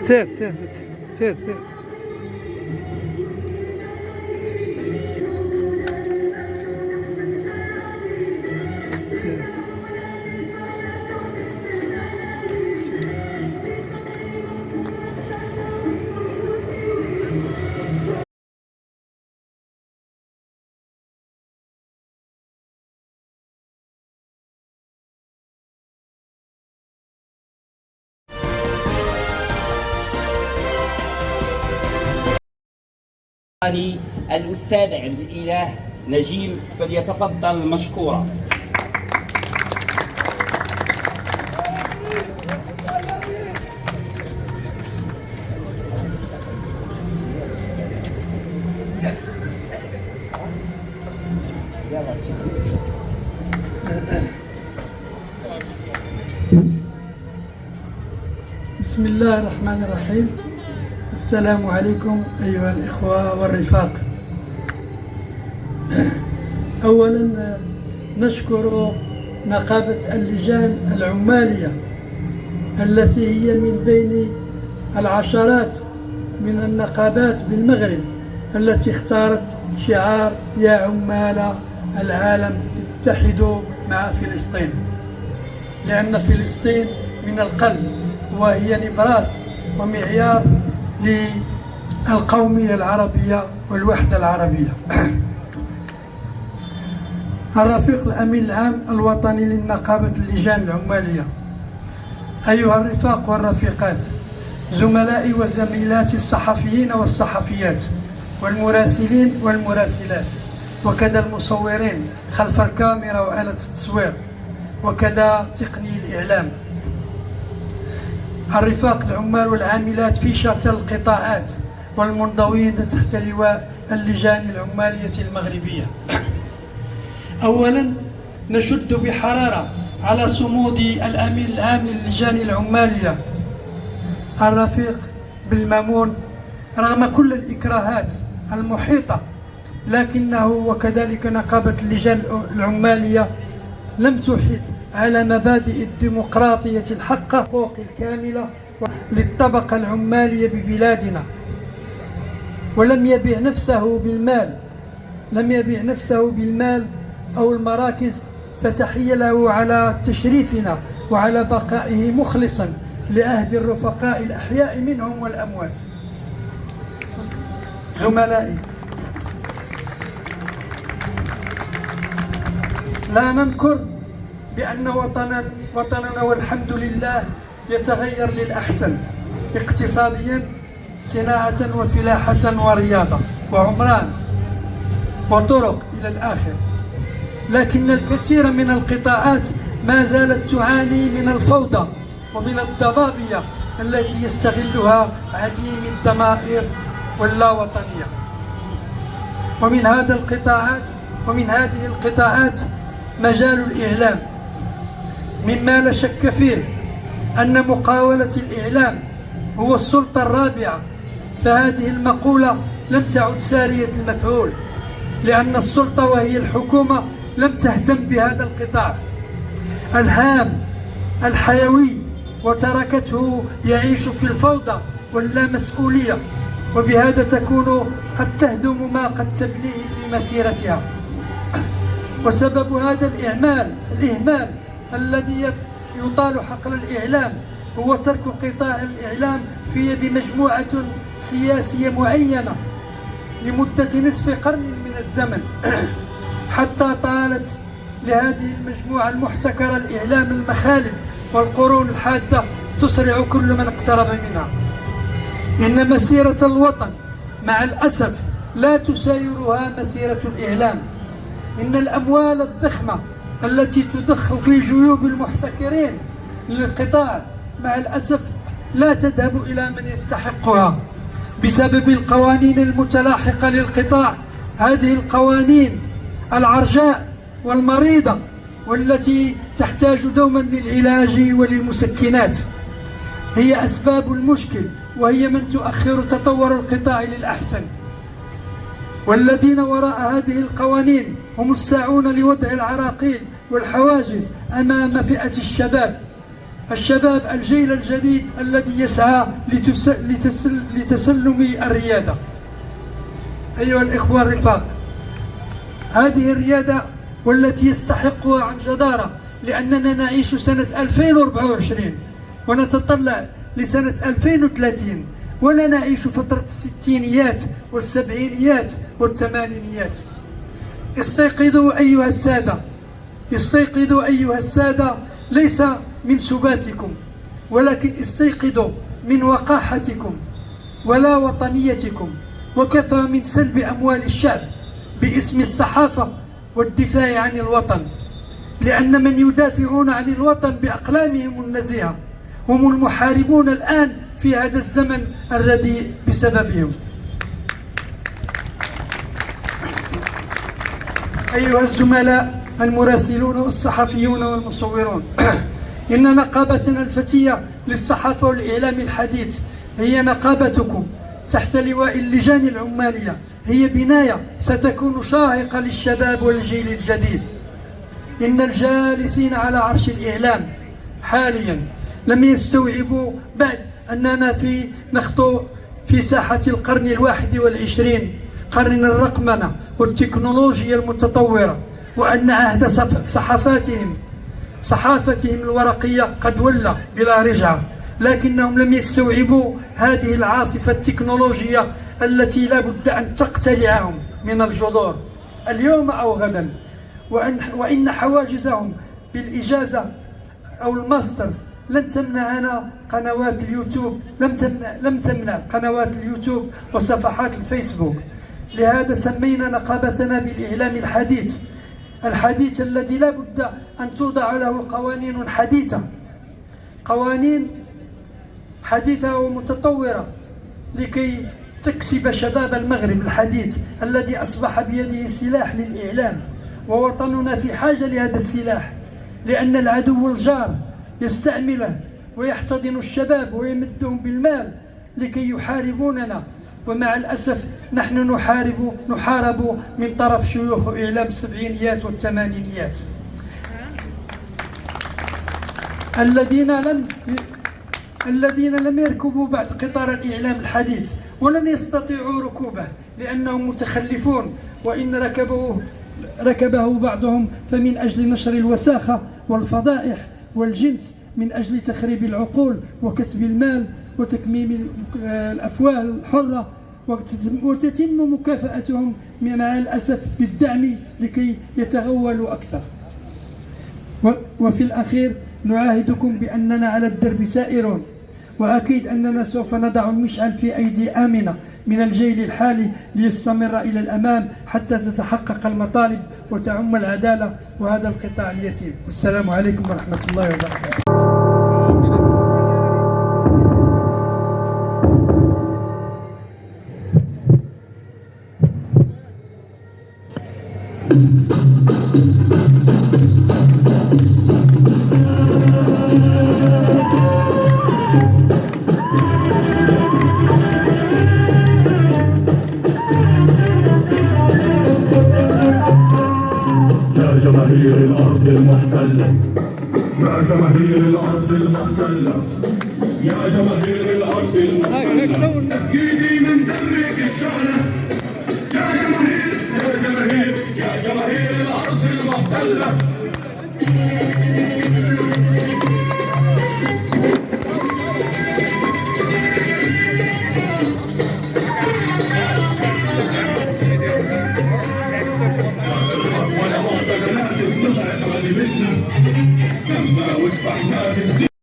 سير سير سير سير. سير. الأستاذ عبد الإله نجيم فليتفضل مشكورا. بسم الله الرحمن الرحيم. السلام عليكم أيها الإخوة والرفاق. أولا نشكر نقابة اللجان العمالية التي هي من بين العشرات من النقابات بالمغرب التي اختارت شعار يا عمال العالم اتحدوا مع فلسطين، لأن فلسطين من القلب وهي نبراس ومعيار للقومية العربية والوحدة العربية. الرفيق الأمين العام الوطني للنقابة اللجان العمالية، أيها الرفاق والرفيقات، زملائي وزميلاتي الصحفيين والصحفيات والمراسلين والمراسلات، وكذا المصورين خلف الكاميرا وآلة التصوير، وكذا تقني الإعلام، الرفاق العمال والعاملات في شتى القطاعات والمنضوين تحت لواء اللجان العمالية المغربية. أولا نشد بحرارة على صمود الأمين العام للجان العمالية الرفيق بالمامون رغم كل الإكراهات المحيطة، لكنه وكذلك نقابة اللجان العمالية لم تحد على مبادئ الديمقراطية الحقة حقوق الكاملة للطبقة العمالية ببلادنا، ولم يبيع نفسه بالمال، لم يبيع نفسه بالمال أو المراكز، فتحية له على تشريفنا وعلى بقائه مخلصا لعهد الرفقاء الأحياء منهم والأموات. زملائي، لا ننكر بأن وطننا والحمد لله يتغير للأحسن اقتصاديا، صناعة وفلاحة ورياضة وعمران وطرق إلى الآخر، لكن الكثير من القطاعات ما زالت تعاني من الفوضى ومن الضبابية التي يستغلها عديم الضمائر واللاوطنية. ومن هذه القطاعات مجال الإعلام، مما لا شك فيه أن مقاولة الإعلام هو السلطة الرابعة، فهذه المقولة لم تعد سارية المفعول، لأن السلطة وهي الحكومة لم تهتم بهذا القطاع الهام الحيوي، وتركته يعيش في الفوضى واللامسؤولية، وبهذا تكون قد تهدم ما قد تبنيه في مسيرتها. وسبب هذا الإهمال الذي يطال حقل الإعلام هو ترك قطاع الإعلام في يد مجموعة سياسية معينة لمدة نصف قرن من الزمن، حتى طالت لهذه المجموعة المحتكرة الإعلام المخالب والقرون الحادة تسرع كل من اقترب منها. إن مسيرة الوطن مع الأسف لا تسايرها مسيرة الإعلام. إن الأموال الضخمة التي تضخ في جيوب المحتكرين للقطاع مع الأسف لا تذهب إلى من يستحقها بسبب القوانين المتلاحقة للقطاع، هذه القوانين العرجاء والمريضة والتي تحتاج دوما للعلاج وللمسكنات هي أسباب المشكل، وهي من تؤخر تطور القطاع للأحسن. والذين وراء هذه القوانين هم الساعون لوضع العراقيل والحواجز أمام فئة الشباب الشباب الجيل الجديد الذي يسعى لتسلم الريادة. أيها الإخوة الرفاق، هذه الريادة والتي يستحقها عن جدارة، لأننا نعيش سنة 2024 ونتطلع لسنة 2030، ولا نعيش فترة الستينيات والسبعينيات والثمانينيات. استيقظوا أيها السادة، استيقظوا أيها السادة، ليس من سباتكم، ولكن استيقظوا من وقاحتكم ولا وطنيتكم. وكفى من سلب أموال الشعب باسم الصحافة والدفاع عن الوطن، لأن من يدافعون عن الوطن بأقلامهم النزيهة هم المحاربون الآن في هذا الزمن الرديء بسببهم. أيها الزملاء المراسلون والصحفيون والمصورون، إن نقابتنا الفتية للصحافة والإعلام الحديث هي نقابتكم تحت لواء اللجان العمالية، هي بناية ستكون شاهقة للشباب والجيل الجديد. إن الجالسين على عرش الإعلام حاليا لم يستوعبوا بعد أننا نخطو في ساحة القرن 21، قرن الرقمنة والتكنولوجيا المتطورة، وأن عهد صحافتهم الورقية قد ولى بلا رجعة. لكنهم لم يستوعبوا هذه العاصفة التكنولوجية التي لا بد أن تقتلعهم من الجذور اليوم أو غدا، وإن حواجزهم بالإجازة أو الماستر لن تمنعنا قنوات اليوتيوب، لم تمنع قنوات اليوتيوب وصفحات الفيسبوك. لهذا سمينا نقابتنا بالإعلام الحديث الذي لا بد أن توضع له قوانين حديثة، قوانين حديثة ومتطورة لكي تكسب شباب المغرب الحديث الذي أصبح بيده سلاح للإعلام. ووطننا في حاجة لهذا السلاح، لأن العدو الجار يستعمله ويحتضن الشباب ويمدهم بالمال لكي يحاربوننا. ومع الأسف نحن نحارب من طرف شيوخ إعلام السبعينيات والثمانينيات الذين لم يركبوا بعد قطار الإعلام الحديث ولن يستطيعوا ركوبه لأنهم متخلفون، وإن ركبه بعضهم فمن أجل نشر الوساخة والفضائح والجنس، من أجل تخريب العقول وكسب المال وتكميم الأفواه الحرة، وتتم مكافأتهم مع الأسف بالدعم لكي يتغولوا أكثر. وفي الأخير نعاهدكم بأننا على الدرب سائرون، وأكيد أننا سوف نضع المشعل في أيدي آمنة من الجيل الحالي ليستمر إلى الأمام حتى تتحقق المطالب وتعم العدالة وهذا القطاع اليتيم. والسلام عليكم ورحمة الله وبركاته. جماهير الأرض المحتلة، يا جماهير الأرض المحتلة، يا جماهير الأرض المحتلة، أكيدي من زرك